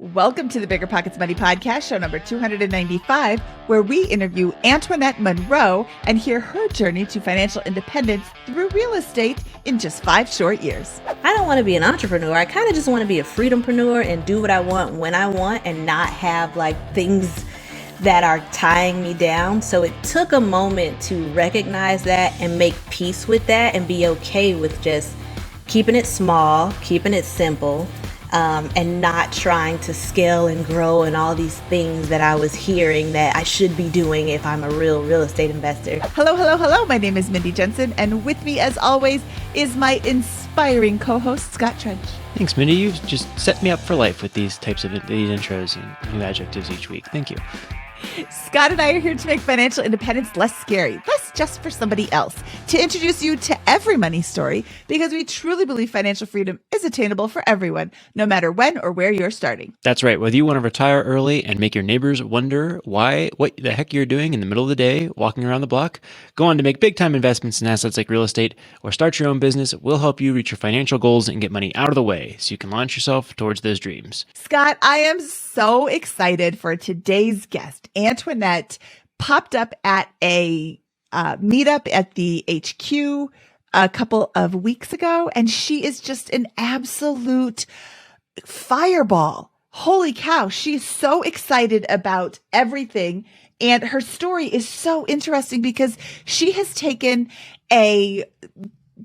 Welcome to the BiggerPockets Money Podcast, show number 295, where we interview Antoinette Munroe and hear her journey to financial independence through real estate in just 5 short years. I don't want to be an entrepreneur. I kind of just want to be a freedompreneur and do what I want when I want and not have like things that are tying me down. So it took a moment to recognize that and make peace with that and be okay with just keeping it small, keeping it simple. And not trying to scale and grow and all these things that I was hearing that I should be doing if I'm a real estate investor. Hello. My name is Mindy Jensen, and with me, as always, is my inspiring co-host, Scott Trench. Thanks, Mindy. You've just set me up for life with these types of these intros and new adjectives each week. Thank you. Scott and I are here to make financial independence less scary, less just for somebody else, to introduce you to every money story, because we truly believe financial freedom is attainable for everyone, no matter when or where you're starting. That's right. Whether you want to retire early and make your neighbors wonder what the heck you're doing in the middle of the day, walking around the block, go on to make big-time investments in assets like real estate, or start your own business, we'll help you reach your financial goals and get money out of the way so you can launch yourself towards those dreams. Scott, I am so excited for today's guest. Antoinette popped up at a meetup at the HQ a couple of weeks ago, and she is just an absolute fireball. Holy cow. She's so excited about everything. And her story is so interesting because she has taken a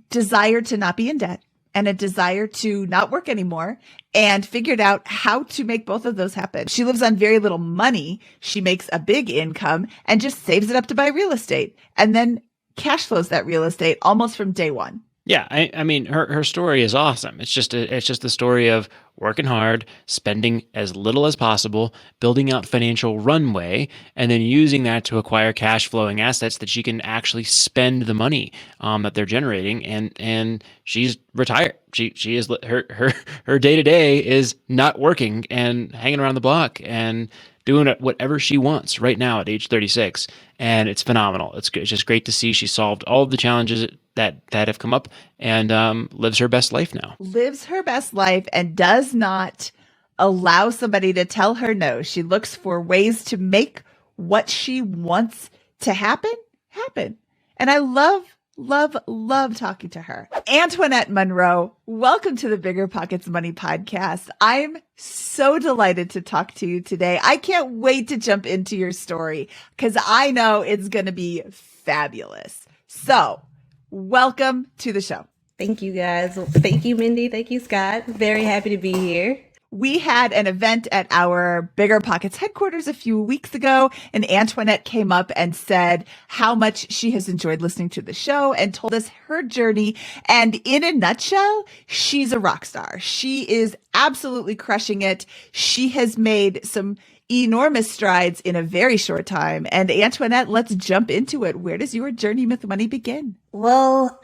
desire to not be in debt and a desire to not work anymore and figured out how to make both of those happen. She lives on very little money. She makes a big income and just saves it up to buy real estate and then cash flows that real estate almost from day one. Yeah, I mean, her story is awesome. It's just the story of working hard, spending as little as possible, building out financial runway, and then using that to acquire cash flowing assets that she can actually spend the money that they're generating. And she's retired. She is her day to day is not working and hanging around the block and doing whatever she wants right now at age 36. And it's phenomenal. It's just great to see she solved all of the challenges that have come up and lives her best life now. Lives her best life and does not allow somebody to tell her no. She looks for ways to make what she wants to happen. And I love talking to her. Antoinette Munroe, welcome to the BiggerPockets Money Podcast. I'm so delighted to talk to you today. I can't wait to jump into your story because I know it's going to be fabulous. So, welcome to the show. Thank you, guys. Thank you, Mindy. Thank you, Scott. Very happy to be here. We had an event at our BiggerPockets headquarters a few weeks ago, and Antoinette came up and said how much she has enjoyed listening to the show and told us her journey. And in a nutshell, she's a rock star. She is absolutely crushing it. She has made some enormous strides in a very short time. And Antoinette, let's jump into it. Where does your journey with money begin? Well,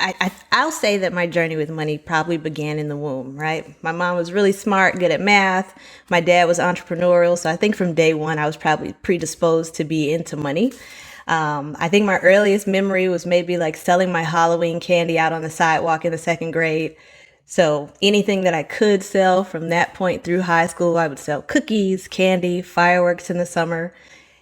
I'll say that my journey with money probably began in the womb, right? My mom was really smart, good at math. My dad was entrepreneurial. So I think from day one, I was probably predisposed to be into money. I think my earliest memory was maybe like selling my Halloween candy out on the sidewalk in the 2nd grade. So anything that I could sell from that point through high school, I would sell cookies, candy, fireworks in the summer.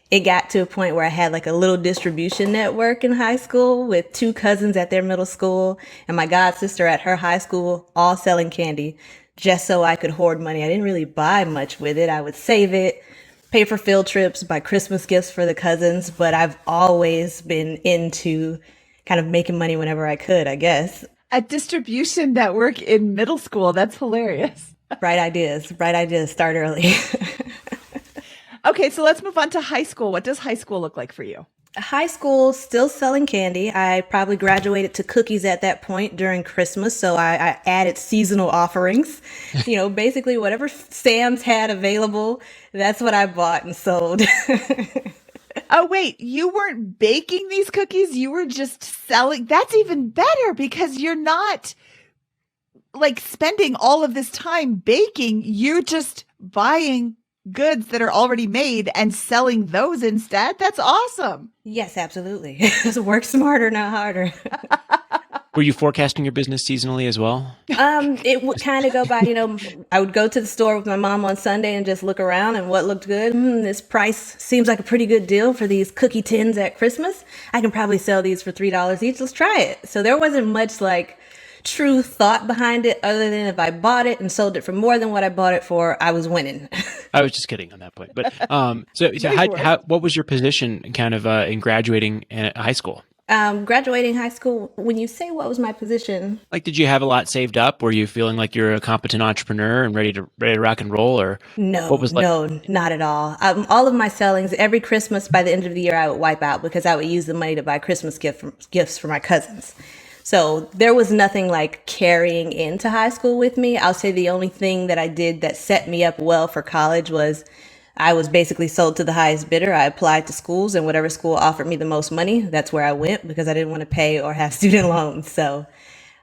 It got to a point where I had like a little distribution network in high school with 2 cousins at their middle school and my god sister at her high school, all selling candy just so I could hoard money. I didn't really buy much with it. I would save it, pay for field trips, buy Christmas gifts for the cousins, but I've always been into kind of making money whenever I could, I guess. A distribution network in middle school. That's hilarious. Bright ideas. Start early. Okay, so let's move on to high school. What does high school look like for you? High school, still selling candy. I probably graduated to cookies at that point during Christmas, so I added seasonal offerings. Basically whatever Sam's had available, that's what I bought and sold. Oh, wait, you weren't baking these cookies? You were just selling? That's even better because you're not like spending all of this time baking. You're just buying goods that are already made and selling those instead. That's awesome. Yes, absolutely. Work smarter, not harder. Were you forecasting your business seasonally as well? It would kind of go by, I would go to the store with my mom on Sunday and just look around and what looked good. This price seems like a pretty good deal for these cookie tins at Christmas. I can probably sell these for $3 each. Let's try it. So there wasn't much like true thought behind it other than if I bought it and sold it for more than what I bought it for, I was winning. I was just kidding on that point. But so what was your position kind of in graduating high school? Graduating high school, when you say what was my position? Like, did you have a lot saved up? Were you feeling like you're a competent entrepreneur and ready to rock and roll? Or No, what was no, not at all. All of my sellings, every Christmas by the end of the year, I would wipe out because I would use the money to buy Christmas gifts for my cousins. So there was nothing like carrying into high school with me. I'll say the only thing that I did that set me up well for college was I was basically sold to the highest bidder. I applied to schools, and whatever school offered me the most money, that's where I went because I didn't want to pay or have student loans. So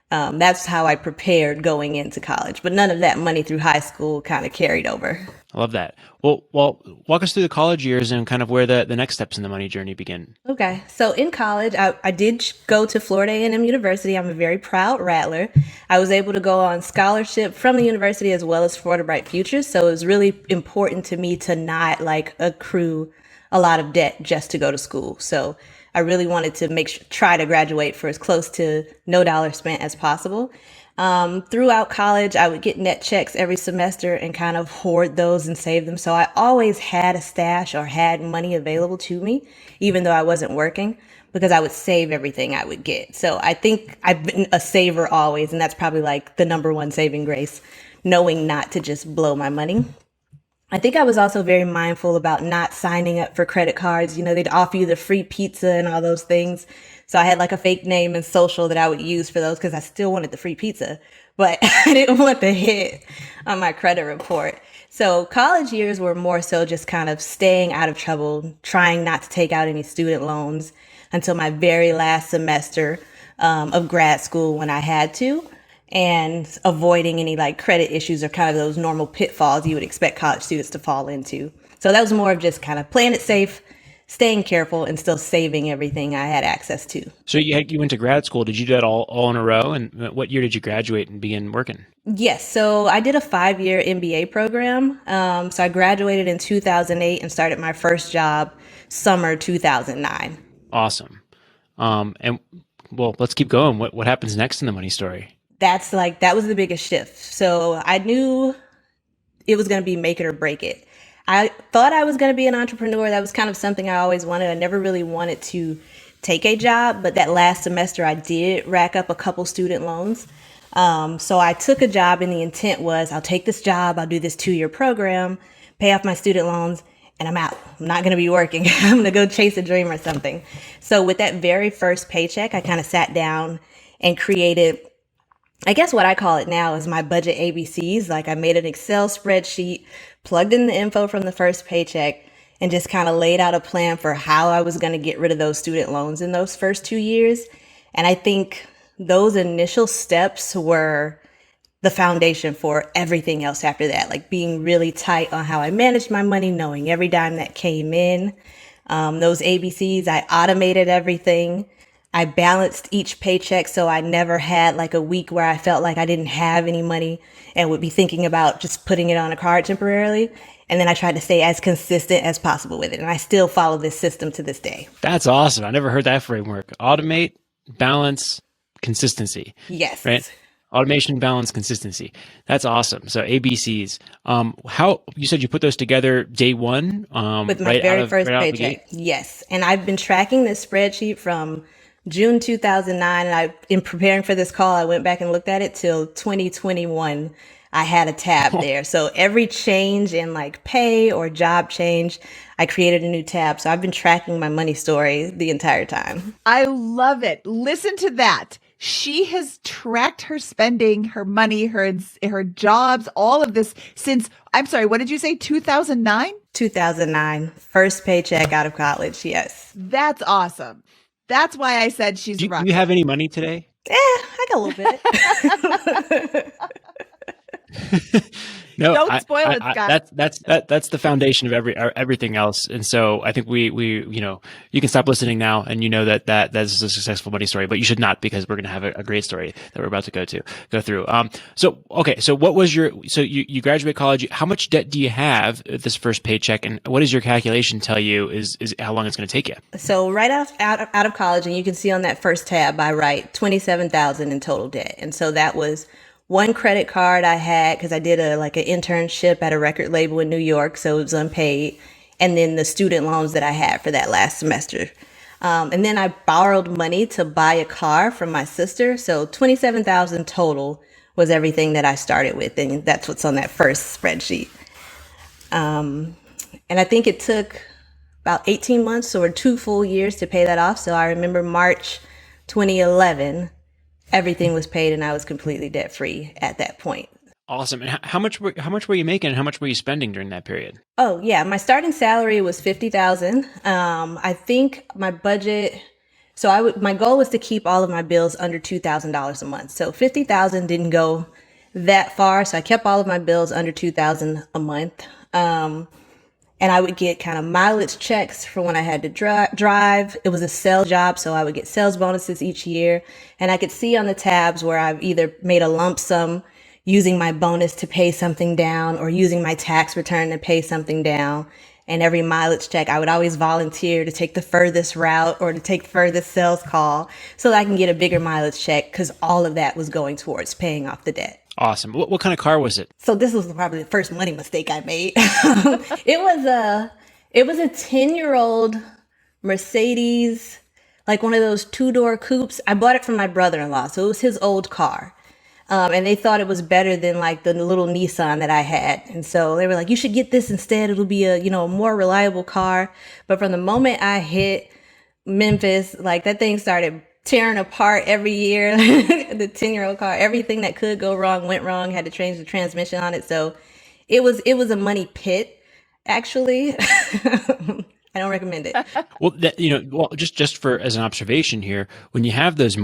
that's how I prepared going into college. But none of that money through high school kind of carried over. I love that. Well, walk us through the college years and kind of where the next steps in the money journey begin. Okay. So in college, I did go to Florida A&M University. I'm a very proud Rattler. I was able to go on scholarship from the university as well as Florida Bright Futures. So it was really important to me to not like accrue a lot of debt just to go to school. So I really wanted to try to graduate for as close to no dollar spent as possible. Throughout college, I would get net checks every semester and kind of hoard those and save them. So I always had a stash or had money available to me, even though I wasn't working, because I would save everything I would get. So I think I've been a saver always, and that's probably like the number one saving grace, knowing not to just blow my money. I think I was also very mindful about not signing up for credit cards. They'd offer you the free pizza and all those things. So I had like a fake name and social that I would use for those because I still wanted the free pizza, but I didn't want the hit on my credit report. So college years were more so just kind of staying out of trouble, trying not to take out any student loans until my very last semester of grad school when I had to, and avoiding any like credit issues or kind of those normal pitfalls you would expect college students to fall into. So that was more of just kind of playing it safe, staying careful, and still saving everything I had access to. So you went to grad school. Did you do that all in a row? And what year did you graduate and begin working? Yes. So I did a 5-year MBA program. So I graduated in 2008 and started my first job summer 2009. Awesome. And well, let's keep going. What happens next in the money story? That was the biggest shift. So I knew it was going to be make it or break it. I thought I was going to be an entrepreneur. That was kind of something I always wanted. I never really wanted to take a job, but that last semester I did rack up a couple student loans. So I took a job and the intent was I'll take this job, I'll do this 2-year program, pay off my student loans, and I'm out. I'm not going to be working. I'm going to go chase a dream or something. So with that very first paycheck, I kind of sat down and created, I guess what I call it now is my budget ABCs. Like I made an Excel spreadsheet, plugged in the info from the first paycheck, and just kind of laid out a plan for how I was going to get rid of those student loans in those first 2 years. And I think those initial steps were the foundation for everything else after that, like being really tight on how I managed my money, knowing every dime that came in. Those ABCs, I automated everything. I balanced each paycheck so I never had like a week where I felt like I didn't have any money and would be thinking about just putting it on a card temporarily. And then I tried to stay as consistent as possible with it. And I still follow this system to this day. That's awesome. I never heard that framework. Automate, balance, consistency. Yes. Right? Automation, balance, consistency. That's awesome. So ABCs. How you said you put those together day one? With my very first paycheck. Yes. And I've been tracking this spreadsheet from June 2009. And in preparing for this call, I went back and looked at it till 2021. I had a tab there. So every change in like pay or job change, I created a new tab. So I've been tracking my money story the entire time. I love it. Listen to that. She has tracked her spending, her money, her jobs, all of this since, I'm sorry, what did you say? 2009? 2009. First paycheck out of college. Yes. That's awesome. That's why I said she's rock. Do you have any money today? I got a little bit. No, Don't spoil it, Scott. that's the foundation of everything else. And so I think we you can stop listening now, and that is a successful money story, but you should not, because we're going to have a great story that we're about to go through. So okay, so what was you graduate college? How much debt do you have at this first paycheck, and what does your calculation tell you is how long it's going to take you? So right out of college, and you can see on that first tab, I write 27,000 in total debt, and so that was one credit card I had because I did an internship at a record label in New York, so it was unpaid, and then the student loans that I had for that last semester. And then I borrowed money to buy a car from my sister, so 27,000 total was everything that I started with, and that's what's on that first spreadsheet. And I think it took about 18 months or 2 full years to pay that off. So I remember March 2011. Everything was paid and I was completely debt free at that point. Awesome. And how much were you making, and how much were you spending during that period? Oh yeah, my starting salary was 50,000. I think my budget. So my goal was to keep all of my bills under $2,000 a month. So 50,000 didn't go that far. So I kept all of my bills under 2,000 a month. And I would get kind of mileage checks for when I had to drive. It was a sales job, so I would get sales bonuses each year. And I could see on the tabs where I've either made a lump sum using my bonus to pay something down or using my tax return to pay something down. And every mileage check, I would always volunteer to take the furthest route or to take the furthest sales call so that I can get a bigger mileage check, because all of that was going towards paying off the debt. Awesome. What kind of car was it? So this was probably the first money mistake I made. It was a 10-year-old Mercedes, like one of those 2-door coupes. I bought it from my brother-in-law, so it was his old car. And they thought it was better than like the little Nissan that I had. And so they were like, you should get this instead. It'll be a more reliable car. But from the moment I hit Memphis, like that thing started tearing apart every year. The 10-year-old car, everything that could go wrong went wrong. Had to change the transmission on it. So it was a money pit, actually. I don't recommend it. Well, just for as an observation here, when you have those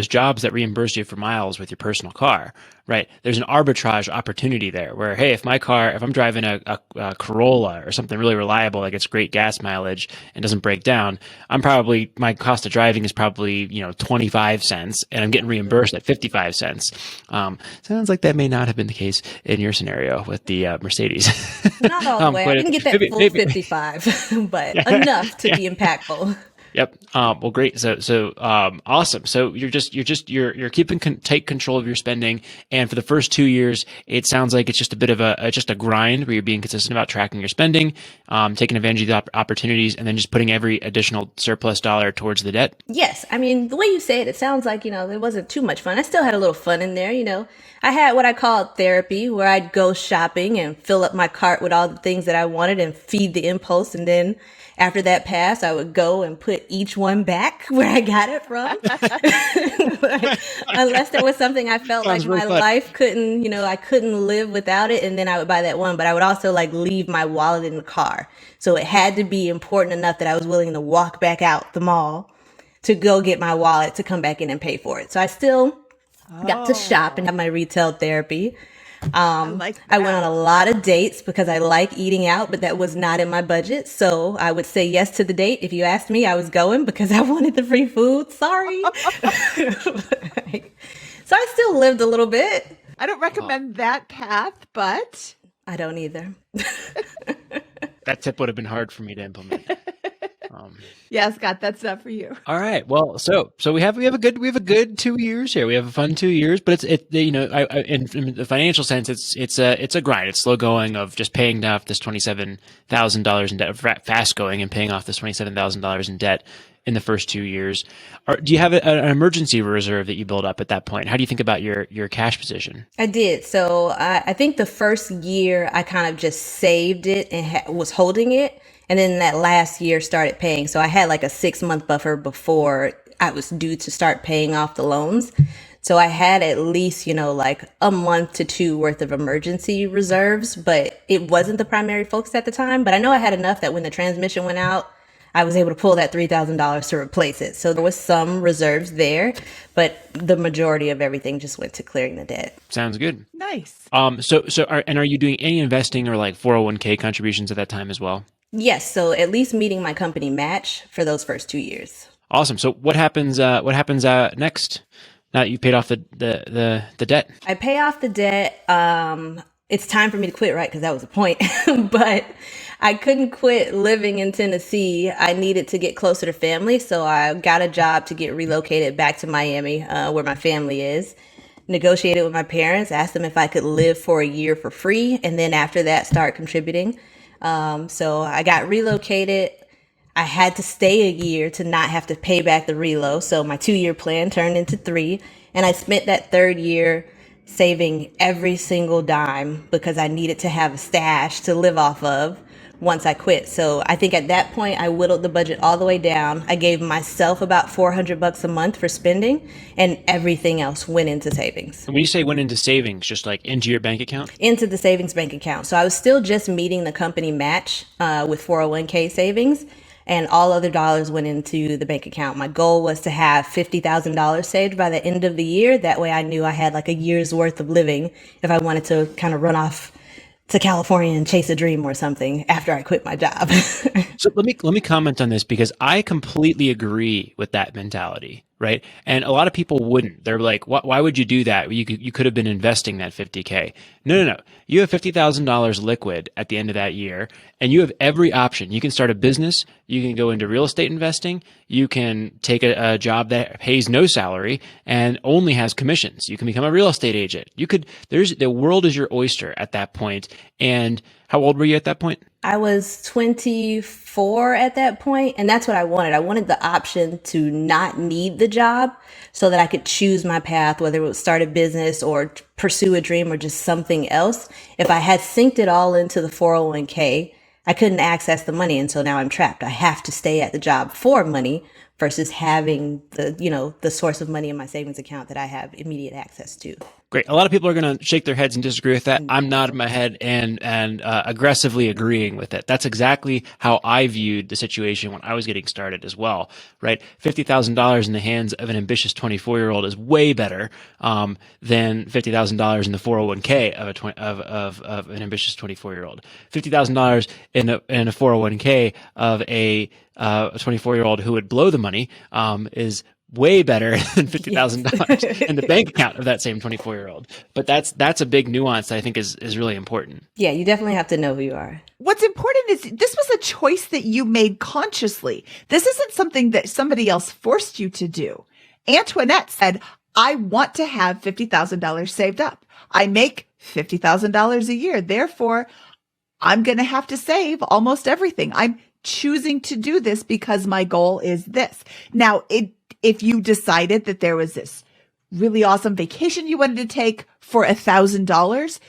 jobs that reimburse you for miles with your personal car, right? There's an arbitrage opportunity there where, hey, if I'm driving a Corolla or something really reliable, like it's great gas mileage and doesn't break down, my cost of driving is probably 25 cents, and I'm getting reimbursed at 55 cents. Sounds like that may not have been the case in your scenario with the Mercedes. Not all the way. I didn't get that full 55, but enough to be impactful. Yep. Well, great. So awesome. So you're keeping tight control of your spending. And for the first 2 years, it sounds like it's just a bit of a grind where you're being consistent about tracking your spending, taking advantage of the opportunities, and then just putting every additional surplus dollar towards the debt. Yes. I mean, the way you say it, it sounds like, it wasn't too much fun. I still had a little fun in there. I had what I called therapy, where I'd go shopping and fill up my cart with all the things that I wanted and feed the impulse. And then after that passed, I would go and put each one back where I got it from. Unless there was something I felt Sounds like really my fun. life couldn't, I couldn't live without it. And then I would buy that one. But I would also leave my wallet in the car. So it had to be important enough that I was willing to walk back out the mall to go get my wallet to come back in and pay for it. So I still got to shop and have my retail therapy. I went on a lot of dates because I like eating out, but that was not in my budget. So I would say yes to the date. If you asked me, I was going because I wanted the free food. Sorry. So I still lived a little bit. I don't recommend that path, but I don't either. That tip would have been hard for me to implement. Yeah, Scott, that's not for you. All right. Well, so we have a good 2 years here. We have a fun 2 years, but in the financial sense, it's a grind. It's slow going of just paying off this $27,000 in debt, fast going and paying off this $27,000 in debt in the first 2 years. Do you have an emergency reserve that you build up at that point? How do you think about your cash position? I did. So I think the first year I kind of just saved it and was holding it. And then that last year started paying. So I had like a 6-month buffer before I was due to start paying off the loans. So I had at least, like a month to 2 worth of emergency reserves, but it wasn't the primary focus at the time. But I know I had enough that when the transmission went out, I was able to pull that $3,000 to replace it. So there was some reserves there, but the majority of everything just went to clearing the debt. Sounds good. Nice. Are you doing any investing or like 401k contributions at that time as well? Yes, so at least meeting my company match for those first 2 years. Awesome. So what happens next? Now that you've paid off the debt? I pay off the debt. It's time for me to quit, right? Because that was the point. But I couldn't quit living in Tennessee. I needed to get closer to family. So I got a job to get relocated back to Miami, where my family is. Negotiated with my parents, asked them if I could live for a year for free. And then after that, start contributing. So I got relocated. I had to stay a year to not have to pay back the relo. So my 2-year plan turned into 3. And I spent that third year saving every single dime because I needed to have a stash to live off of once I quit. So I think at that point, I whittled the budget all the way down. I gave myself about $400 a month for spending, and everything else went into savings. When you say went into savings, just like into your bank account? Into the savings bank account. So I was still just meeting the company match with 401k savings, and all other dollars went into the bank account. My goal was to have $50,000 saved by the end of the year. That way I knew I had like a year's worth of living if I wanted to kind of run off to California and chase a dream or something after I quit my job. So let me comment on this because I completely agree with that mentality, right? And a lot of people wouldn't. They're like, why would you do that? You could have been investing that $50K. No. You have $50,000 liquid at the end of that year, and you have every option. You can start a business. You can go into real estate investing. You can take a job that pays no salary and only has commissions. You can become a real estate agent. The world is your oyster at that point. And how old were you at that point? I was 24 at that point, and that's what I wanted. I wanted the option to not need the job so that I could choose my path, whether it was start a business or pursue a dream or just something else. If I had synced it all into the 401k, I couldn't access the money, and so now I'm trapped. I have to stay at the job for money versus having the source of money in my savings account that I have immediate access to. Great. A lot of people are going to shake their heads and disagree with that. I'm nodding my head and aggressively agreeing with it. That's exactly how I viewed the situation when I was getting started as well, right? $50,000 in the hands of an ambitious 24-year-old is way better than $50,000 in the 401k of an ambitious 24-year-old. $50,000 in a 401k of a 24-year-old who would blow the money is way better than $50,000 in the bank account of that same 24-year-old. But that's a big nuance that I think is really important. Yeah, you definitely have to know who you are. What's important is this was a choice that you made consciously. This isn't something that somebody else forced you to do. Antoinette said, I want to have $50,000 saved up. I make $50,000 a year. Therefore, I'm going to have to save almost everything. I'm choosing to do this because my goal is this. Now, if you decided that there was this really awesome vacation you wanted to take for $1,000,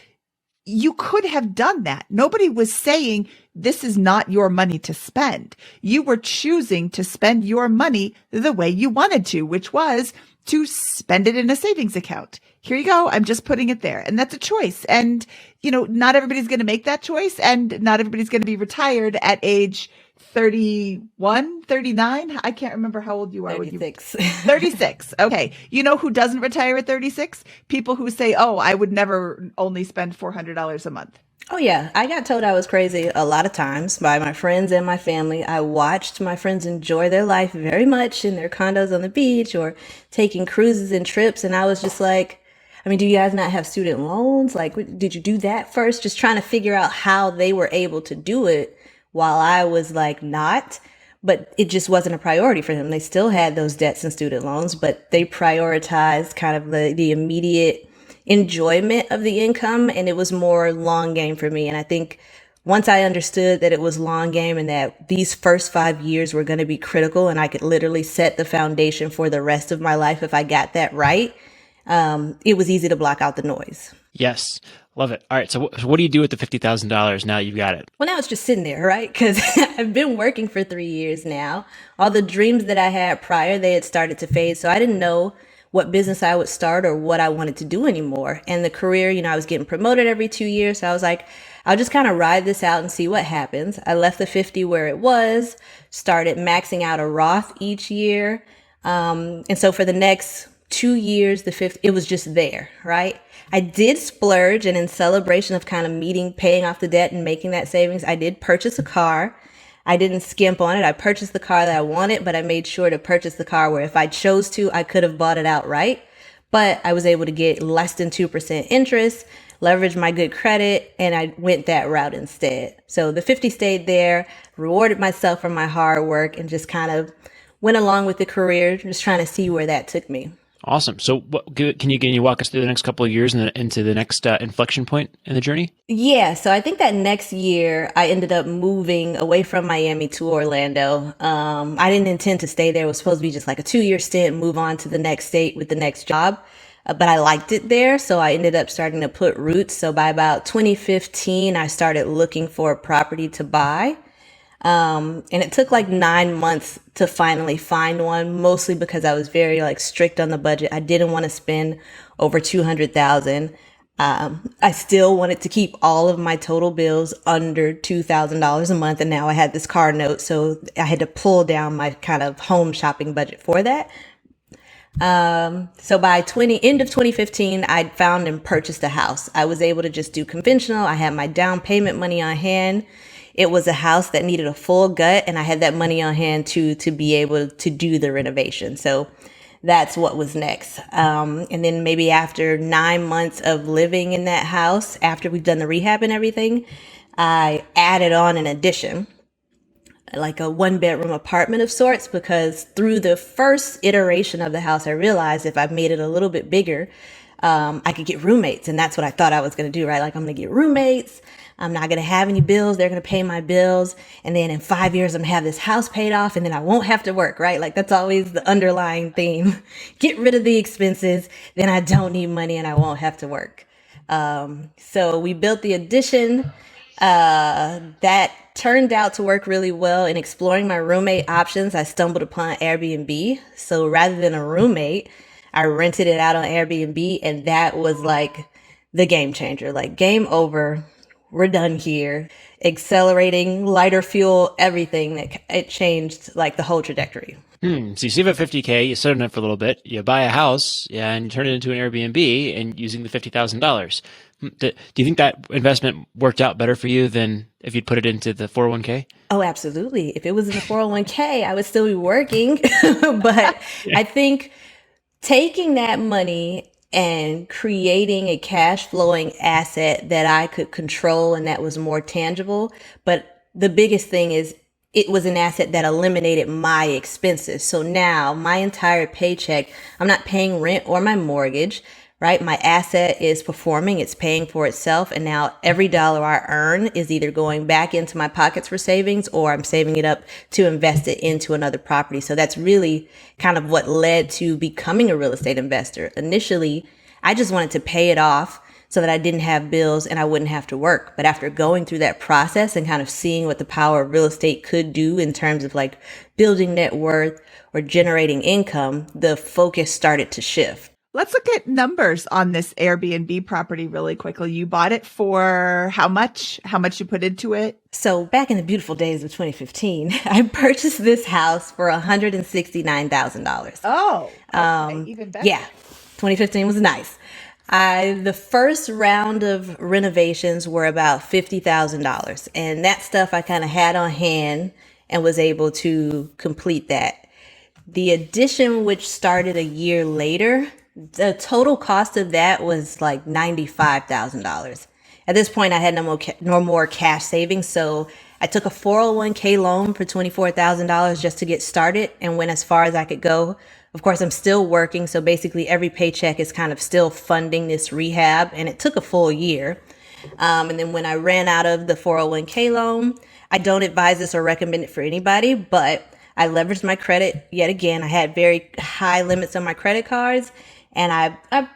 you could have done that. Nobody was saying this is not your money to spend. You were choosing to spend your money the way you wanted to, which was to spend it in a savings account. Here you go. I'm just putting it there. And that's a choice. And, not everybody's going to make that choice, and not everybody's going to be retired at age 31, 39. I can't remember how old you are. 36. 36. Okay. You know who doesn't retire at 36? People who say, oh, I would never only spend $400 a month. Oh, yeah. I got told I was crazy a lot of times by my friends and my family. I watched my friends enjoy their life very much in their condos on the beach or taking cruises and trips. And I was just like, do you guys not have student loans? Like, did you do that first? Just trying to figure out how they were able to do it while I was like not. But it just wasn't a priority for them. They still had those debts and student loans, but they prioritized kind of the immediate enjoyment of the income, and it was more long game for me. And I think once I understood that it was long game and that these first 5 years were going to be critical and I could literally set the foundation for the rest of my life if I got that right, it was easy to block out the noise. Yes. Love it. All right. So what do you do with the $50,000 now you've got it? Well, now it's just sitting there, right? Because I've been working for 3 years now. All the dreams that I had prior, they had started to fade. So I didn't know what business I would start or what I wanted to do anymore. And the career, I was getting promoted every 2 years. So I was like, I'll just kind of ride this out and see what happens. I left the 50 where it was, started maxing out a Roth each year. And so for the next 2 years, the 50, it was just there, right? I did splurge, and in celebration of kind of paying off the debt and making that savings, I did purchase a car. I didn't skimp on it. I purchased the car that I wanted, but I made sure to purchase the car where if I chose to, I could have bought it outright. But I was able to get less than 2% interest, leverage my good credit, and I went that route instead. So the 50 stayed there, rewarded myself for my hard work, and just kind of went along with the career, just trying to see where that took me. Awesome. So can you walk us through the next couple of years and into the next inflection point in the journey? Yeah. So I think that next year I ended up moving away from Miami to Orlando. I didn't intend to stay there. It was supposed to be just like a 2-year stint, move on to the next state with the next job. But I liked it there. So I ended up starting to put roots. So by about 2015, I started looking for a property to buy. And it took like 9 months to finally find one, mostly because I was very like strict on the budget. I didn't want to spend over 200,000. I still wanted to keep all of my total bills under $2,000 a month. And now I had this car note. So I had to pull down my kind of home shopping budget for that. So by end of 2015, I found and purchased a house. I was able to just do conventional. I had my down payment money on hand. It was a house that needed a full gut, and I had that money on hand to be able to do the renovation. So that's what was next. And then maybe after 9 months of living in that house, after we've done the rehab and everything, I added on an addition, like a 1-bedroom apartment of sorts, because through the first iteration of the house, I realized if I made it a little bit bigger, I could get roommates. And that's what I thought I was going to do, right? Like, I'm going to get roommates. I'm not going to have any bills. They're going to pay my bills. And then in 5 years, I'm going to have this house paid off, and then I won't have to work, right? Like, that's always the underlying theme. Get rid of the expenses. Then I don't need money and I won't have to work. So we built the addition. That turned out to work really well. In exploring my roommate options, I stumbled upon Airbnb. So rather than a roommate, I rented it out on Airbnb, and that was like the game changer. Like, game over. We're done here. Accelerating, lighter fuel, everything. It changed like the whole trajectory. So you save up 50K, you sit on it for a little bit, you buy a house, and you turn it into an Airbnb, and using the $50,000. Do you think that investment worked out better for you than if you'd put it into the 401k? Oh, absolutely. If it was in the 401k, I would still be working. But yeah. I think taking that money and creating a cash flowing asset that I could control and that was more tangible. But the biggest thing is it was an asset that eliminated my expenses. So now my entire paycheck, I'm not paying rent or my mortgage, right? My asset is performing, it's paying for itself. And now every dollar I earn is either going back into my pockets for savings, or I'm saving it up to invest it into another property. So that's really kind of what led to becoming a real estate investor. Initially, I just wanted to pay it off so that I didn't have bills and I wouldn't have to work. But after going through that process and kind of seeing what the power of real estate could do in terms of like building net worth or generating income, the focus started to shift. Let's look at numbers on this Airbnb property really quickly. You bought it for how much? How much you put into it? So back in the beautiful days of 2015, I purchased this house for $169,000. Oh, okay. Even better. Yeah, 2015 was nice. The first round of renovations were about $50,000. And that stuff I kind of had on hand and was able to complete that. The addition, which started a year later, the total cost of that was like $95,000. At this point, I had no more cash savings. So I took a 401k loan for $24,000 just to get started and went as far as I could go. Of course, I'm still working. So basically every paycheck is kind of still funding this rehab, and it took a full year. And then when I ran out of the 401k loan, I don't advise this or recommend it for anybody, but I leveraged my credit yet again. I had very high limits on my credit cards, and I'm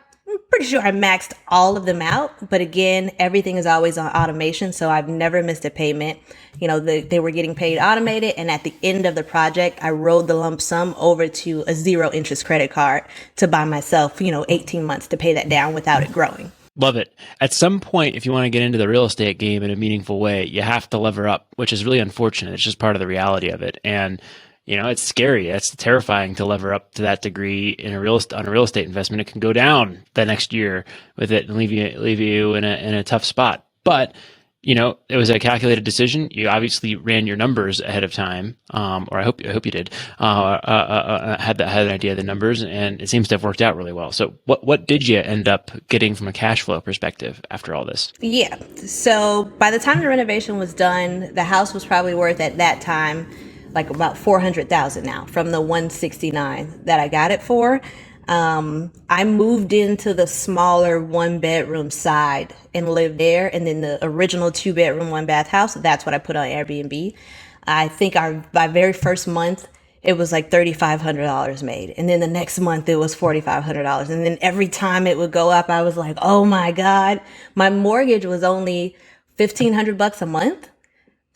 pretty sure I maxed all of them out. But again, everything is always on automation, so I've never missed a payment. You know, they were getting paid automated, and at the end of the project, I rolled the lump sum over to a 0 interest credit card to buy myself, 18 months to pay that down without it growing. Love it. At some point, if you want to get into the real estate game in a meaningful way, you have to lever up, which is really unfortunate. It's just part of the reality of it. And, it's scary. It's terrifying to lever up to that degree in on a real estate investment. It can go down the next year with it and leave you in a tough spot. But it was a calculated decision. You obviously ran your numbers ahead of time, or I hope you did. Had an idea of the numbers, and it seems to have worked out really well. So, what did you end up getting from a cash flow perspective after all this? Yeah. So by the time the renovation was done, the house was probably worth at that time like about $400,000 now from the 169 that I got it for. I moved into the smaller 1-bedroom side and lived there. And then the original 2-bedroom, 1-bath house, that's what I put on Airbnb. I think my very first month, it was like $3,500 made. And then the next month it was $4,500. And then every time it would go up, I was like, oh my God, my mortgage was only $1,500 a month.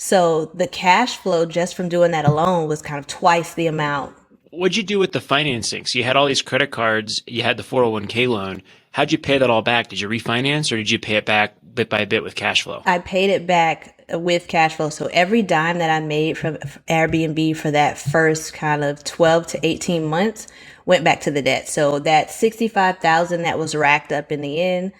So the cash flow just from doing that alone was kind of twice the amount. What'd you do with the financing? So you had all these credit cards, you had the 401k loan. How'd you pay that all back? Did you refinance or did you pay it back bit by bit with cash flow? I paid it back with cash flow. So every dime that I made from Airbnb for that first kind of 12 to 18 months went back to the debt. So that $65,000 that was racked up in the end,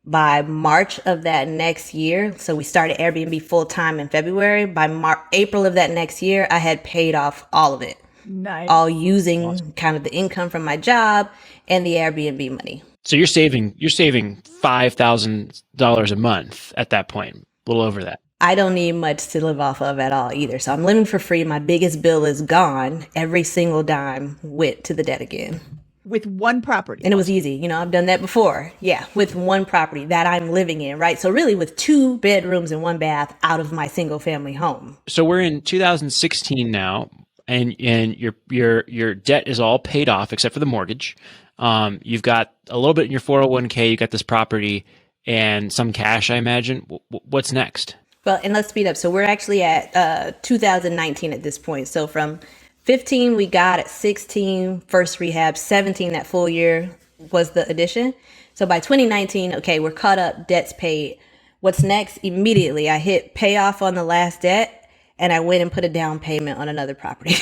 by March of that next year, so we started Airbnb full time in February. By April of that next year, I had paid off all of it. Nice. All using kind of the income from my job and the Airbnb money. So you're saving $5,000 a month at that point, a little over that. I don't need much to live off of at all either. So I'm living for free. My biggest bill is gone. Every single dime went to the debt again. With one property. And it was easy. I've done that before. Yeah, with one property that I'm living in, right? So really with 2 bedrooms and 1 bath out of my single family home. So we're in 2016 now, and your debt is all paid off except for the mortgage. You've got a little bit in your 401k, you got this property and some cash, I imagine. What's next? Well, and let's speed up. So we're actually at 2019 at this point. So from 15 we got at 16 first rehab, 17 that full year was the addition. So by 2019, okay, we're caught up, debt's paid. What's next? Immediately I hit payoff on the last debt and I went and put a down payment on another property.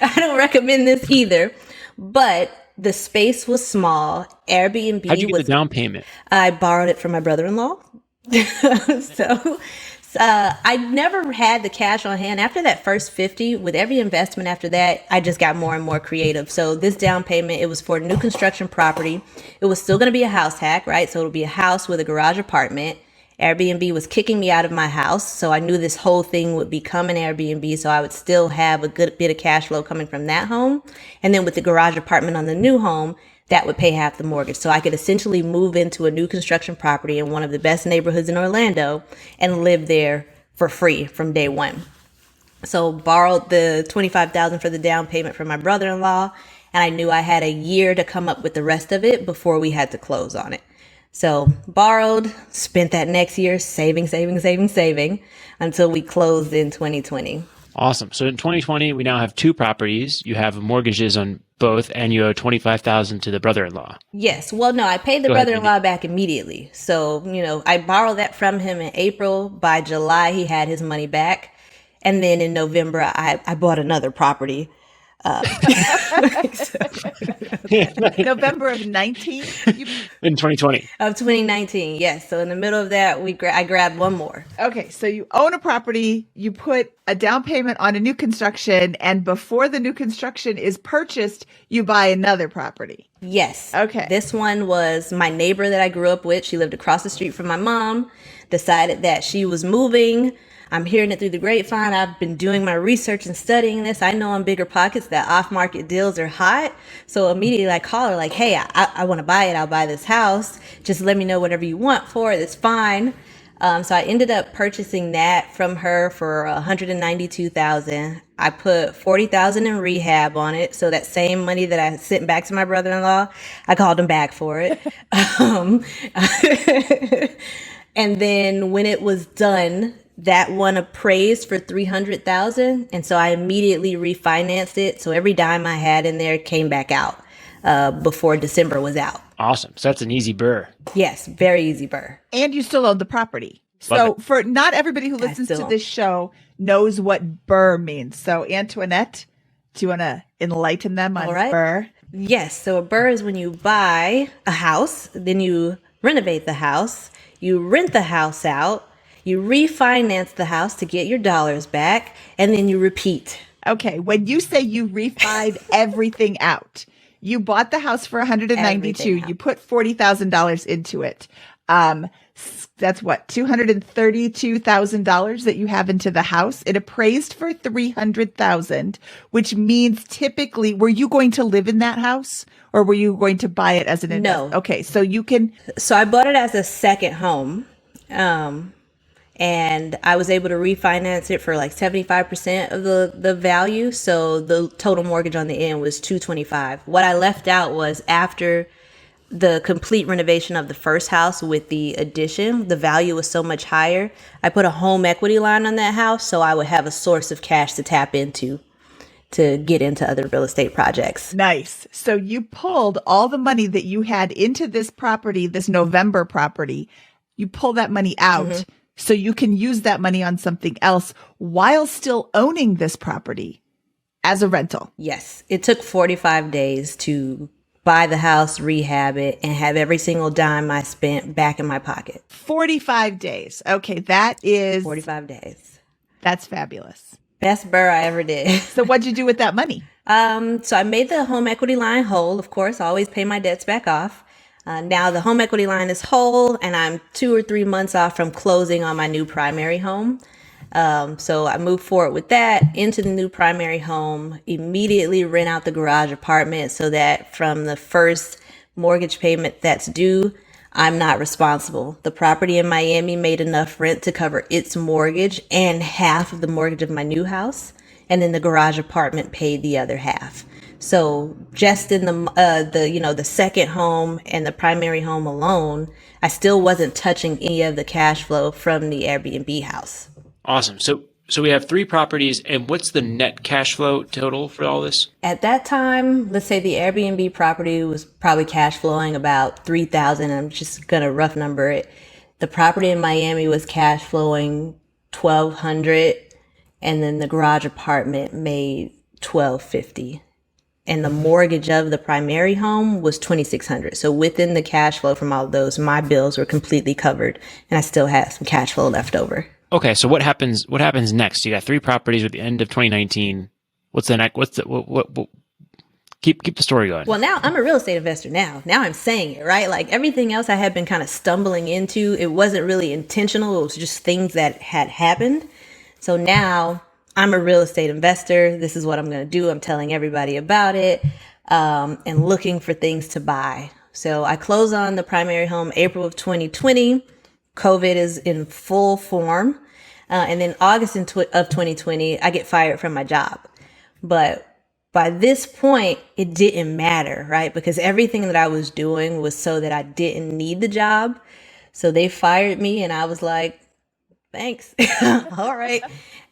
I don't recommend this either, but the space was small. Airbnb How'd you get the down payment? I borrowed it from my brother-in-law. I never had the cash on hand. After that first 50, with every investment after that, I just got more and more creative. So this down payment, it was for new construction property. It was still going to be a house hack, right? So it'll be a house with a garage apartment. Airbnb was kicking me out of my house. So I knew this whole thing would become an Airbnb. So I would still have a good bit of cash flow coming from that home. And then with the garage apartment on the new home, that would pay half the mortgage. So I could essentially move into a new construction property in one of the best neighborhoods in Orlando and live there for free from day one. So borrowed the $25,000 for the down payment from my brother-in-law, and I knew I had a year to come up with the rest of it before we had to close on it. So borrowed, spent that next year saving until we closed in 2020. Awesome. So in 2020, we now have 2 properties. You have mortgages on both, and you owe $25,000 to the brother-in-law. Yes. Well, no, I paid the brother-in-law back immediately. So, I borrowed that from him in April. By July, he had his money back. And then in November, I bought another property. November of 19? In 2020. Of 2019, yes. So in the middle of that, I grabbed one more. Okay, so you own a property, you put a down payment on a new construction, and before the new construction is purchased, you buy another property. Yes. Okay. This one was my neighbor that I grew up with. She lived across the street from my mom, decided that she was moving. I'm hearing it through the grapevine. I've been doing my research and studying this. I know on BiggerPockets that off-market deals are hot. So immediately I call her like, hey, I want to buy it. I'll buy this house. Just let me know whatever you want for it. It's fine. So I ended up purchasing that from her for $192,000. I put $40,000 in rehab on it. So that same money that I sent back to my brother-in-law, I called him back for it. And then when it was done, that one appraised for $300,000, and so I immediately refinanced it. So every dime I had in there came back out. before December was out. Awesome. So that's an easy burr. Yes, very easy burr. And you still own the property. Love So it. for not everybody who listens to this show knows what burr means. So Antoinette, do you want to enlighten them on burr? Yes. So a burr is when you buy a house, then you renovate the house, you rent the house out, you refinance the house to get your dollars back, and then you repeat. Okay. When you say you refied everything out, you bought the house for $192. You put $40,000 into it. That's what, $232,000 that you have into the house. It appraised for $300,000, which means typically, were you going to live in that house or were you going to buy it as an investment? No. Okay. So you can. So I bought it as a second home. And I was able to refinance it for like 75% of the value. So the total mortgage on the end was $225,000. What I left out was after the complete renovation of the first house with the addition, the value was so much higher. I put a home equity line on that house so I would have a source of cash to tap into to get into other real estate projects. Nice. So you pulled all the money that you had into this property, this November property. You pull that money out so you can use that money on something else while still owning this property as a rental. Yes. It took 45 days to buy the house, rehab it, and have every single dime I spent back in my pocket. 45 days. Okay, that is 45 days. That's fabulous. Best burr I ever did. So what'd you do with that money? So I made the home equity line whole. Of course, I always pay my debts back off. Now the home equity line is whole and I'm 2 or 3 months off from closing on my new primary home. So I moved forward with that into the new primary home, immediately rent out the garage apartment so that from the first mortgage payment that's due, I'm not responsible. The property in Miami made enough rent to cover its mortgage and half of the mortgage of my new house. And then the garage apartment paid the other half. So just in the second home and the primary home alone, I still wasn't touching any of the cash flow from the Airbnb house. Awesome. So we have 3 properties, and what's the net cash flow total for all this? At that time, let's say the Airbnb property was probably cash flowing about $3,000. I'm just gonna rough number it. The property in Miami was cash flowing $1,200, and then the garage apartment made $1,250. And the mortgage of the primary home was $2,600. So within the cash flow from all of those, my bills were completely covered, and I still had some cash flow left over. Okay, so what happens next? You got 3 properties at the end of 2019. What's the next? What keep the story going. Well, now I'm a real estate investor now. Now I'm saying it, right? Like everything else I had been kind of stumbling into, it wasn't really intentional. It was just things that had happened. So now I'm a real estate investor. This is what I'm going to do. I'm telling everybody about it, and looking for things to buy. So I closed on the primary home April of 2020. COVID is in full form. And then August of 2020, I get fired from my job. But by this point, it didn't matter, right? Because everything that I was doing was so that I didn't need the job. So they fired me and I was like, thanks. All right.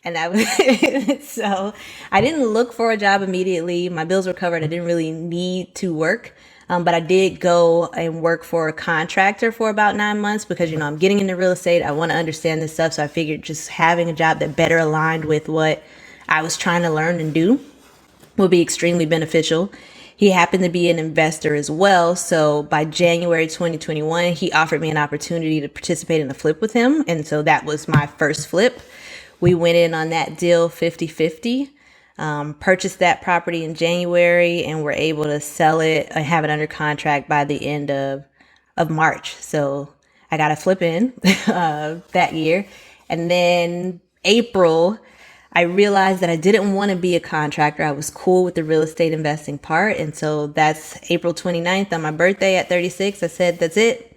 And that was it. So I didn't look for a job immediately. My bills were covered. I didn't really need to work. But I did go and work for a contractor for about 9 months because, I'm getting into real estate. I want to understand this stuff. So I figured just having a job that better aligned with what I was trying to learn and do would be extremely beneficial. He happened to be an investor as well. So by January 2021, he offered me an opportunity to participate in a flip with him. And so that was my first flip. We went in on that deal 50-50. Purchased that property in January and were able to sell it and have it under contract by the end of March. So I got a flip in that year. And then April, I realized that I didn't want to be a contractor. I was cool with the real estate investing part. And so that's April 29th on my birthday at 36. I said, that's it.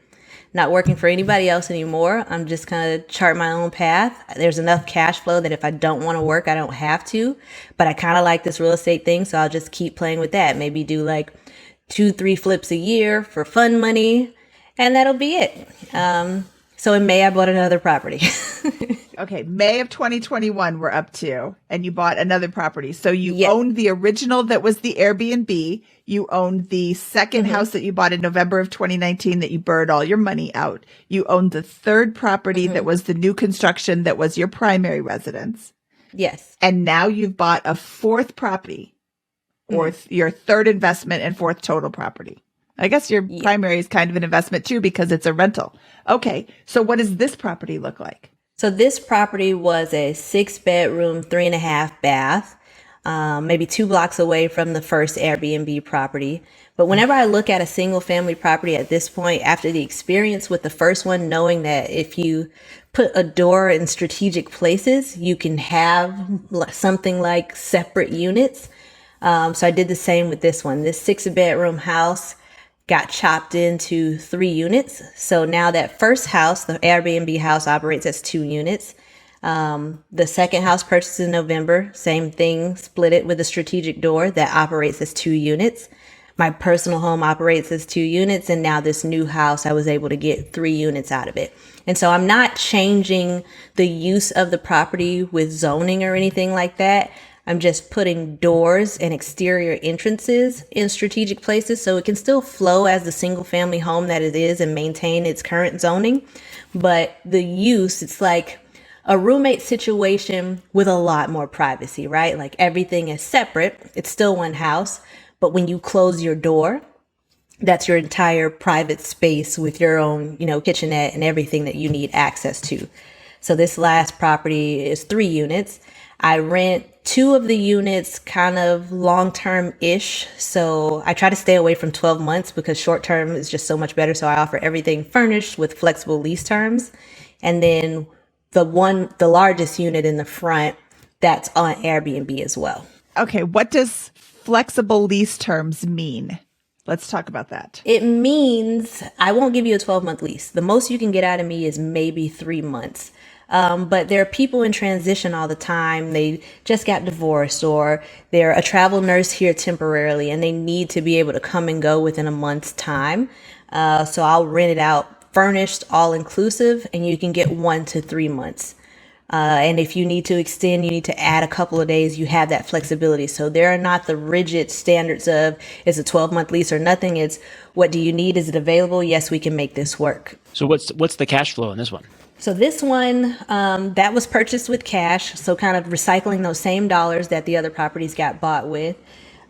Not working for anybody else anymore. I'm just going to chart my own path. There's enough cash flow that if I don't want to work, I don't have to. But I kind of like this real estate thing, so I'll just keep playing with that. Maybe do like 2-3 flips a year for fun money, and that'll be it. So in May, I bought another property. Okay, May of 2021 we're up to, and you bought another property. So you Yeah. owned the original that was the Airbnb. You owned the second house that you bought in November of 2019 that you burned all your money out. You owned the third property that was the new construction that was your primary residence. Yes. And now you've bought a fourth property or your third investment and fourth total property. I guess your primary is kind of an investment too because it's a rental. Okay, so what does this property look like? So this property was a 6-bedroom, 3.5 bath, maybe 2 blocks away from the first Airbnb property. But whenever I look at a single family property at this point, after the experience with the first one, knowing that if you put a door in strategic places, you can have something like separate units. So I did the same with this one. This 6-bedroom house got chopped into 3 units. So now that first house, the Airbnb house, operates as 2 units. The second house purchased in November, same thing, split it with a strategic door that operates as 2 units. My personal home operates as 2 units. And now this new house, I was able to get 3 units out of it. And so I'm not changing the use of the property with zoning or anything like that. I'm just putting doors and exterior entrances in strategic places so it can still flow as the single family home that it is and maintain its current zoning. But the use, it's like a roommate situation with a lot more privacy, right? Like everything is separate. It's still one house. But when you close your door, that's your entire private space with your own, kitchenette and everything that you need access to. So this last property is 3 units. I rent 2 of the units kind of long-term-ish. So I try to stay away from 12 months because short-term is just so much better. So I offer everything furnished with flexible lease terms. And then the largest unit in the front, that's on Airbnb as well. Okay, what does flexible lease terms mean? Let's talk about that. It means I won't give you a 12-month lease. The most you can get out of me is maybe 3 months. But there are people in transition all the time. They just got divorced or they're a travel nurse here temporarily and they need to be able to come and go within a month's time. So I'll rent it out furnished, all inclusive, and you can get 1 to 3 months. And if you need to extend, you need to add a couple of days, you have that flexibility. So there are not the rigid standards of it's a 12-month lease or nothing. It's what do you need? Is it available? Yes, we can make this work. So what's the cash flow in this one? So this one, that was purchased with cash. So kind of recycling those same dollars that the other properties got bought with.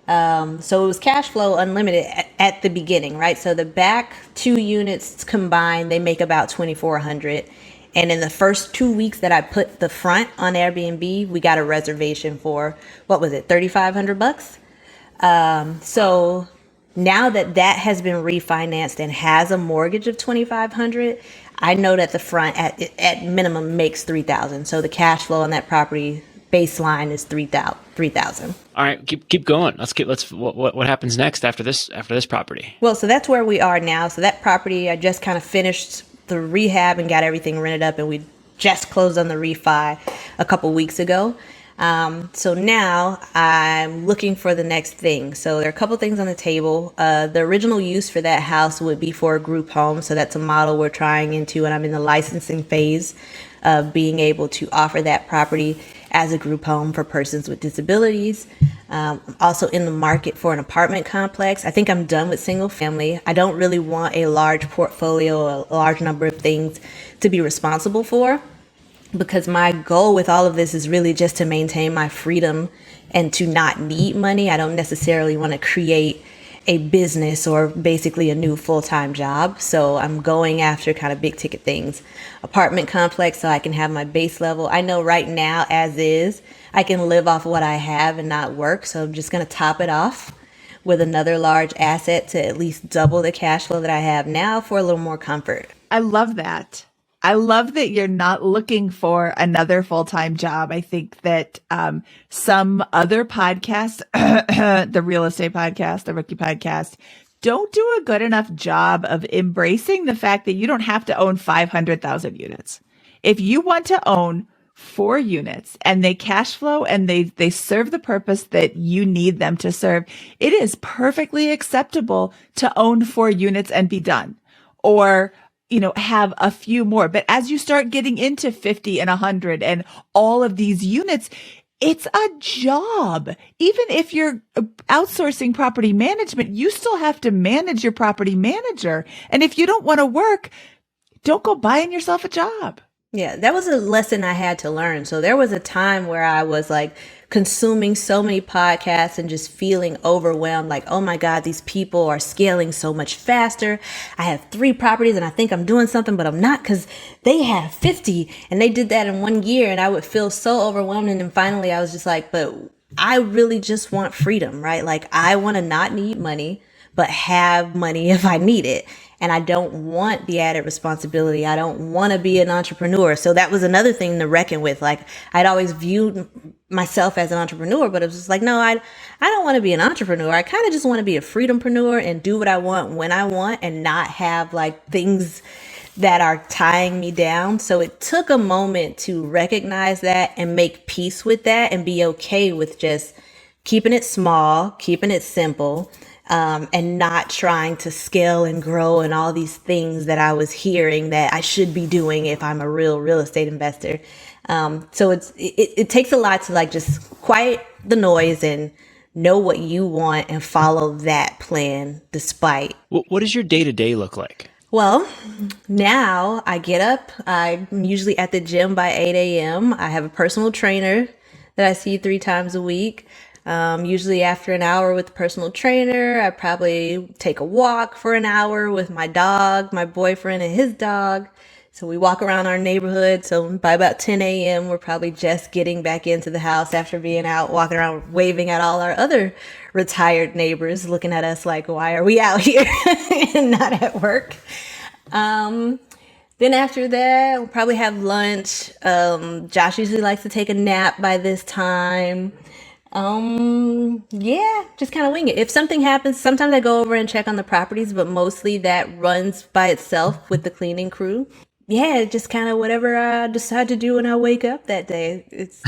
So it was cash flow unlimited at the beginning, right? So the back 2 units combined, they make about $2,400. And in the first 2 weeks that I put the front on Airbnb, we got a reservation for, what was it, $3,500? So now that has been refinanced and has a mortgage of $2,500, I know that the front at minimum makes $3,000. So the cash flow on that property baseline is $3,000. All right, keep going. What happens next after this property? Well, so that's where we are now. So that property, I just kind of finished the rehab and got everything rented up, and we just closed on the refi a couple weeks ago. So now I'm looking for the next thing. So there are a couple things on the table. The original use for that house would be for a group home. So that's a model we're trying into, and I'm in the licensing phase of being able to offer that property as a group home for persons with disabilities. I'm also in the market for an apartment complex. I think I'm done with single family. I don't really want a large portfolio, a large number of things to be responsible for, because my goal with all of this is really just to maintain my freedom and to not need money. I don't necessarily want to create a business or basically a new full-time job. So I'm going after kind of big ticket things. Apartment complex so I can have my base level. I know right now, as is, I can live off what I have and not work. So I'm just going to top it off with another large asset to at least double the cash flow that I have now for a little more comfort. I love that. I love that you're not looking for another full-time job. I think that some other podcasts, the real estate podcast, the rookie podcast, don't do a good enough job of embracing the fact that you don't have to own 500,000 units. If you want to own 4 units and they cash flow and they serve the purpose that you need them to serve, it is perfectly acceptable to own 4 units and be done. Or have a few more. But as you start getting into 50 and 100 and all of these units, it's a job. Even if you're outsourcing property management, you still have to manage your property manager. And if you don't want to work, don't go buying yourself a job. Yeah, that was a lesson I had to learn. So there was a time where I was like consuming so many podcasts and just feeling overwhelmed, like, oh my God, these people are scaling so much faster. I have 3 properties and I think I'm doing something, but I'm not, because they have 50 and they did that in 1 year. And I would feel so overwhelmed. And then finally I was just like, but I really just want freedom, right? Like, I want to not need money, but have money if I need it. And I don't want the added responsibility. I don't want to be an entrepreneur. So that was another thing to reckon with. Like, I'd always viewed myself as an entrepreneur, but it was just like, no, I don't want to be an entrepreneur. I kind of just want to be a freedompreneur and do what I want when I want and not have like things that are tying me down. So it took a moment to recognize that and make peace with that and be okay with just keeping it small, keeping it simple. And not trying to scale and grow and all these things that I was hearing that I should be doing if I'm a real estate investor. So it takes a lot to like just quiet the noise and know what you want and follow that plan despite. What does your day-to-day look like? Well, now I get up. I'm usually at the gym by 8 a.m. I have a personal trainer that I see 3 times a week. Usually after an hour with the personal trainer, I probably take a walk for an hour with my dog, my boyfriend and his dog. So we walk around our neighborhood. So by about 10 a.m., we're probably just getting back into the house after being out, walking around, waving at all our other retired neighbors, looking at us like, why are we out here and not at work? Then after that, we'll probably have lunch. Josh usually likes to take a nap by this time. Yeah, just kind of wing it. If something happens, sometimes I go over and check on the properties, but mostly that runs by itself with the cleaning crew. Yeah, just kind of whatever I decide to do when I wake up that day. It's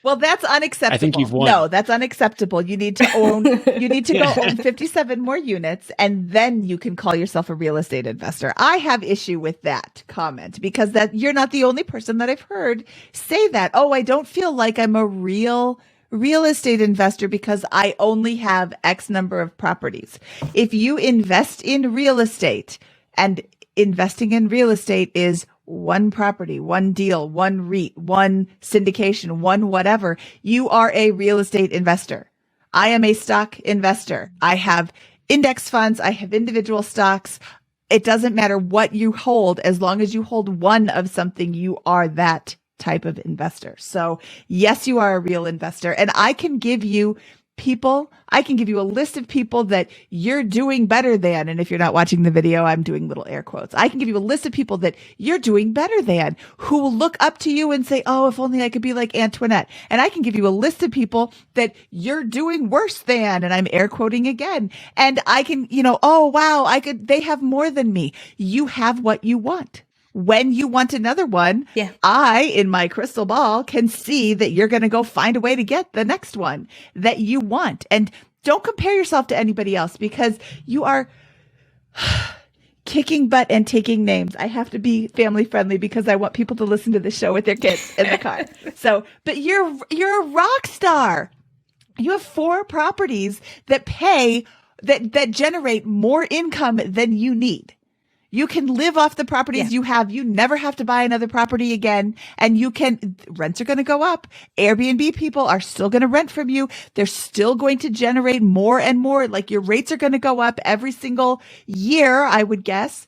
Well, that's unacceptable. I think you've won. No, that's unacceptable. You need to go own 57 more units, and then you can call yourself a real estate investor. I have issue with that comment because that you're not the only person that I've heard say that. Oh, I don't feel like I'm a real estate investor because I only have X number of properties. If you invest in real estate, and investing in real estate is one property, one deal, one REIT, one syndication, one whatever. You are a real estate investor. I am a stock investor. I have index funds. I have individual stocks. It doesn't matter what you hold. As long as you hold one of something, you are that type of investor. So yes, you are a real investor. And I can give you a list of people that you're doing better than. And if you're not watching the video, I'm doing little air quotes. I can give you a list of people that you're doing better than, who will look up to you and say, oh, if only I could be like Antoinette. And I can give you a list of people that you're doing worse than. And I'm air quoting again. And I can, oh, wow, they have more than me. You have what you want. When you want another one, yeah. I, in my crystal ball, can see that you're going to go find a way to get the next one that you want. And don't compare yourself to anybody else because you are kicking butt and taking names. I have to be family friendly because I want people to listen to the show with their kids in the car. But you're a rock star. You have 4 properties that that generate more income than you need. You can live off the properties you have. You never have to buy another property again. And rents are going to go up. Airbnb people are still going to rent from you. They're still going to generate more and more. Like your rates are going to go up every single year, I would guess.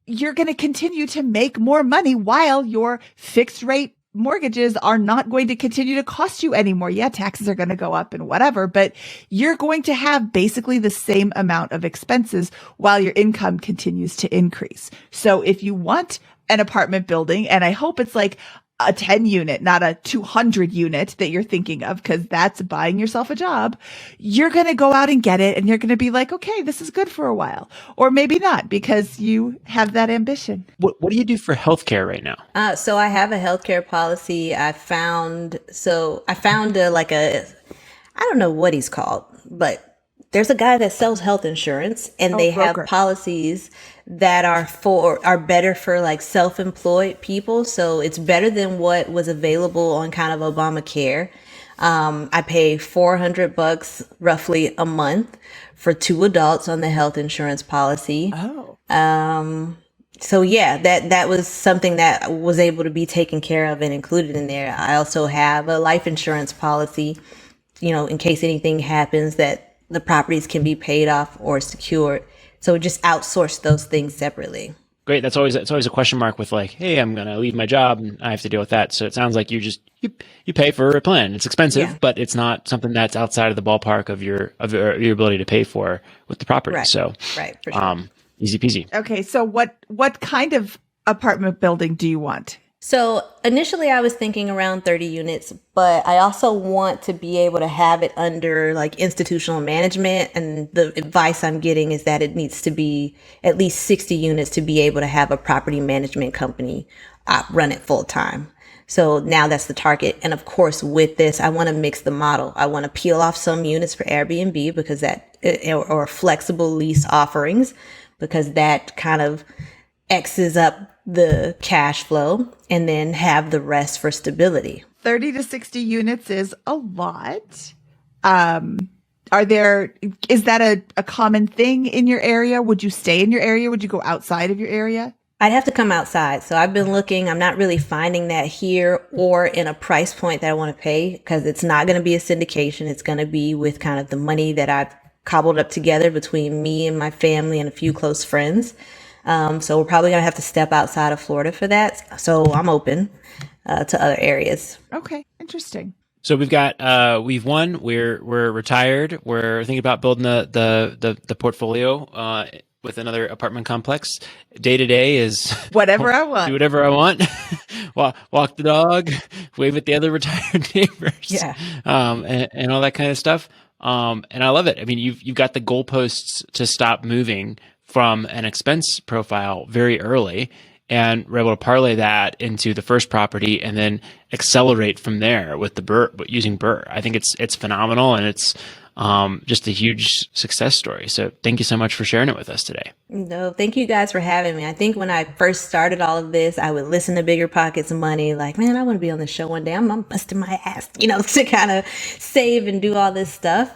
You're going to continue to make more money while your fixed rate mortgages are not going to continue to cost you anymore. Yeah, taxes are going to go up and whatever, but you're going to have basically the same amount of expenses while your income continues to increase. So if you want an apartment building, and I hope it's like a 10 unit, not a 200 unit that you're thinking of, because that's buying yourself a job, you're going to go out and get it. And you're going to be like, okay, this is good for a while, or maybe not because you have that ambition. What do you do for healthcare right now? So I have a healthcare policy. I found I don't know what he's called, but there's a guy that sells health insurance, and they have broker. policies that are better for like self-employed people. So it's better than what was available on kind of Obamacare. I pay $400 roughly a month for 2 adults on the health insurance policy. Oh. So yeah, that was something that was able to be taken care of and included in there. I also have a life insurance policy, in case anything happens, that the properties can be paid off or secured. So just outsource those things separately. Great. It's always a question mark with like, hey, I'm going to leave my job and I have to deal with that. So it sounds like you pay for a plan. It's expensive, but it's not something that's outside of the ballpark of your ability to pay for with the property. Right. So, right, for sure. Easy peasy. Okay. So what kind of apartment building do you want? So initially I was thinking around 30 units, but I also want to be able to have it under like institutional management. And the advice I'm getting is that it needs to be at least 60 units to be able to have a property management company run it full time. So now that's the target. And of course, with this, I want to mix the model. I want to peel off some units for Airbnb because or flexible lease offerings, because that kind of X's up the cash flow, and then have the rest for stability. 30 to 60 units is a lot. Is that a common thing in your area? Would you stay in your area? Would you go outside of your area? I'd have to come outside. So I've been looking, I'm not really finding that here or in a price point that I want to pay, because it's not going to be a syndication. It's going to be with kind of the money that I've cobbled up together between me and my family and a few close friends. So we're probably going to have to step outside of Florida for that. So I'm open to other areas. Okay. Interesting. So we've won. We're retired. We're thinking about building the portfolio with another apartment complex. Day to day is Whatever I want. Do whatever I want. Walk the dog, wave at the other retired neighbors. Yeah. And all that kind of stuff. And I love it. I mean, you've got the goalposts to stop moving from an expense profile very early, and we're able to parlay that into the first property and then accelerate from there with using BRRRR. I think it's phenomenal, and it's just a huge success story. So thank you so much for sharing it with us today. No, thank you guys for having me. I think when I first started all of this, I would listen to BiggerPockets Money, like, man, I want to be on the show one day. I'm busting my ass, to kind of save and do all this stuff.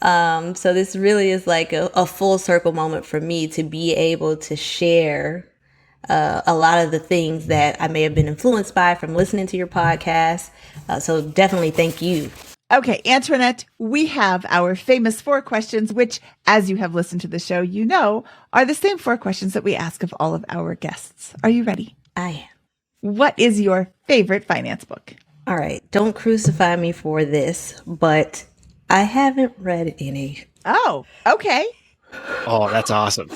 So this really is like a full circle moment for me to be able to share a lot of the things that I may have been influenced by from listening to your podcast. So definitely thank you. Okay, Antoinette, we have our famous 4 questions, which, as you have listened to the show, are the same 4 questions that we ask of all of our guests. Are you ready? I am. What is your favorite finance book? All right. Don't crucify me for this, but I haven't read any. Oh, okay. Oh, that's awesome.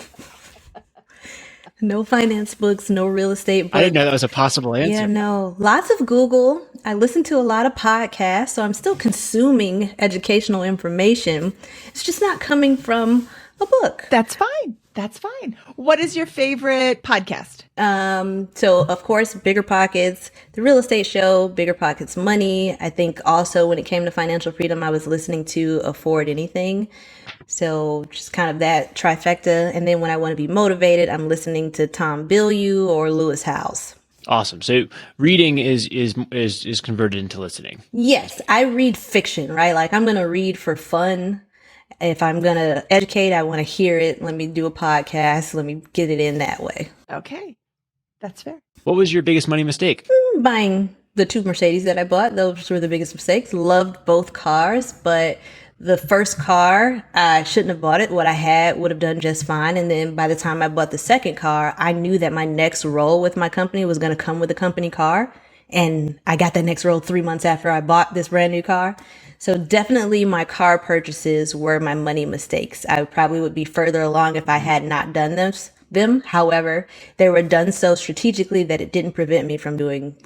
No finance books, no real estate books. I didn't know that was a possible answer. Yeah, no. Lots of Google. I listen to a lot of podcasts, so I'm still consuming educational information. It's just not coming from a book. That's fine. That's fine. What is your favorite podcast? So of course, BiggerPockets, the real estate show, BiggerPockets Money. I think also when it came to financial freedom, I was listening to Afford Anything. So just kind of that trifecta. And then when I want to be motivated, I'm listening to Tom Bilyeu or Lewis Howes. Awesome. So reading is converted into listening. Yes, I read fiction, right? Like I'm going to read for fun. If I'm going to educate, I want to hear it. Let me do a podcast. Let me get it in that way. Okay. That's fair. What was your biggest money mistake? Buying the 2 Mercedes that I bought. Those were the biggest mistakes. Loved both cars, but the first car, I shouldn't have bought it. What I had would have done just fine. And then by the time I bought the second car, I knew that my next role with my company was going to come with a company car. And I got that next role 3 months after I bought this brand new car. So definitely my car purchases were my money mistakes. I probably would be further along if I had not done them. However, they were done so strategically that it didn't prevent me from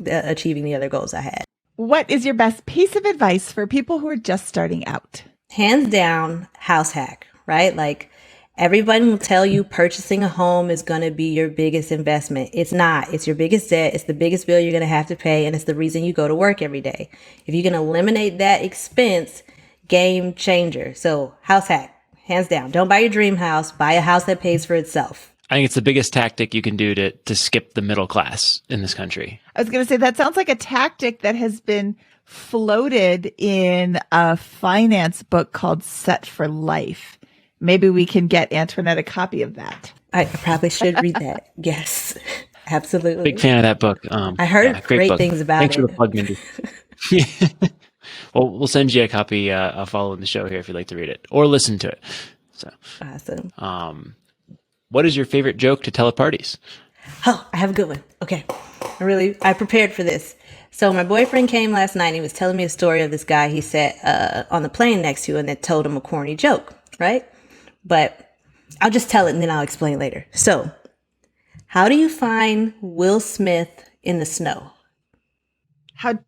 achieving the other goals I had. What is your best piece of advice for people who are just starting out? Hands down, house hack, right? Like everybody will tell you purchasing a home is going to be your biggest investment. It's not. It's your biggest debt. It's the biggest bill you're going to have to pay. And it's the reason you go to work every day. If you can eliminate that expense, game changer. So house hack, Hands down. Don't buy your dream house. Buy a house that pays for itself. I think it's the biggest tactic you can do to skip the middle class in this country. I was going to say that sounds like a tactic that has been floated in a finance book called Set for Life. Maybe we can get Antoinette a copy of that. I probably should read that. Yes, absolutely. Big fan of that book. I heard great book. things about Thanks it. for the plug, Mindy. Yeah. Well, we'll send you a copy following the show here if you'd like to read it or listen to it. So, Awesome. What is your favorite joke to tell at parties? Oh, I have a good one. Okay. I prepared for this. So my boyfriend came last night and he was telling me a story of this guy he sat on the plane next to and that told him a corny joke, right? But I'll just tell it and then I'll explain later. So, how do you find Will Smith in the snow? How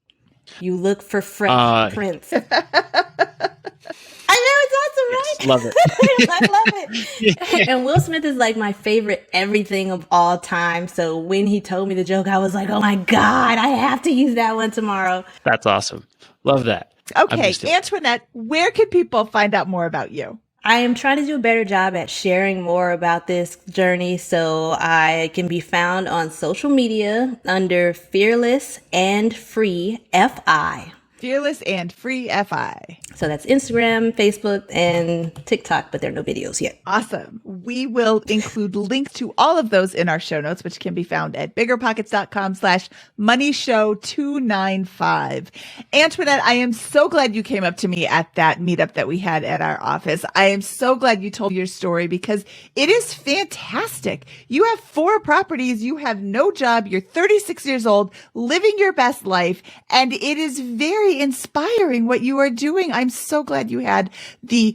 You look for Fresh Prince. I know, it's awesome, right? Yes, love it. I love it. And Will Smith is like my favorite everything of all time. So when he told me the joke, I was like, oh my God, I have to use that one tomorrow. That's awesome. Love that. Okay, Antoinette, where can people find out more about you? I am trying to do a better job at sharing more about this journey, so I can be found on social media under Fearless and Free FI. Fearless and Free FI. So that's Instagram, Facebook, and TikTok, but there are no videos yet. Awesome. We will include links to all of those in our show notes, which can be found at biggerpockets.com/moneyshow295. Antoinette, I am so glad you came up to me at that meetup that we had at our office. I am so glad you told your story because it is fantastic. You have 4 properties. You have no job. You're 36 years old, living your best life. And it is very inspiring what you are doing. I'm so glad you had the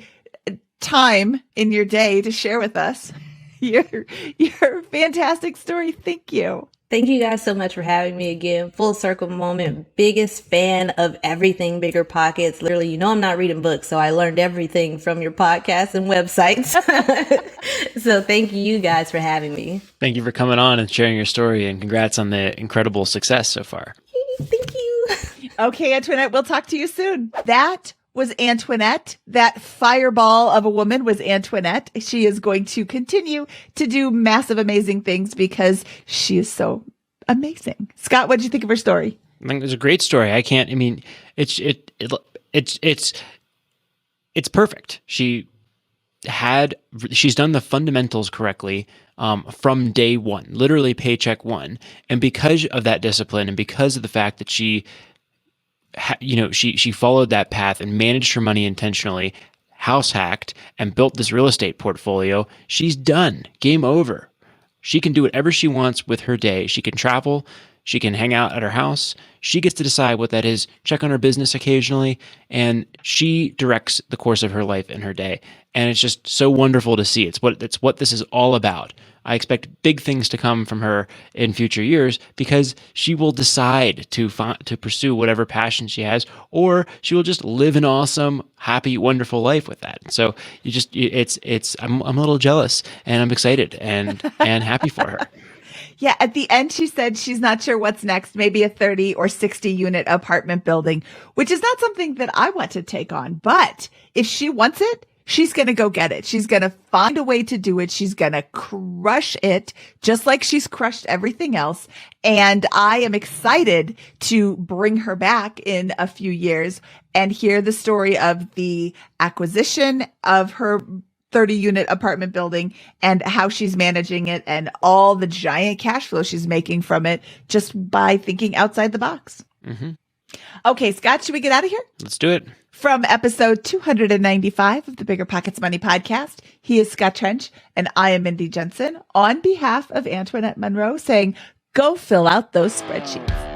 time in your day to share with us your fantastic story. Thank you. Thank you guys so much for having me again. Full circle moment. Biggest fan of everything Bigger Pockets. Literally, I'm not reading books, so I learned everything from your podcasts and websites. So thank you guys for having me. Thank you for coming on and sharing your story, and congrats on the incredible success so far. Thank you. Okay, Antoinette, we'll talk to you soon. That was Antoinette. That fireball of a woman was Antoinette. She is going to continue to do massive, amazing things because she is so amazing. Scott, what did you think of her story? I think it was a great story. It's perfect. She's done the fundamentals correctly from day one, literally paycheck one. And because of that discipline and because of the fact that she followed that path and managed her money intentionally, house hacked, and built this real estate portfolio, she's done. Game over. She can do whatever she wants with her day. She can travel. She can hang out at her house. She gets to decide what that is, check on her business occasionally, and she directs the course of her life and her day. And it's just so wonderful to see. It's what this is all about. I expect big things to come from her in future years because she will decide to pursue whatever passion she has, or she will just live an awesome, happy, wonderful life with that. So I'm a little jealous and I'm excited and happy for her. Yeah, at the end, she said she's not sure what's next, maybe a 30 or 60 unit apartment building, which is not something that I want to take on. But if she wants it, she's going to go get it. She's going to find a way to do it. She's going to crush it just like she's crushed everything else. And I am excited to bring her back in a few years and hear the story of the acquisition of her 30-unit apartment building and how she's managing it and all the giant cash flow she's making from it just by thinking outside the box. Mm-hmm. Okay, Scott, should we get out of here? Let's do it. From episode 295 of the Bigger Pockets Money Podcast, he is Scott Trench, and I am Mindy Jensen on behalf of Antoinette Munroe saying, go fill out those spreadsheets.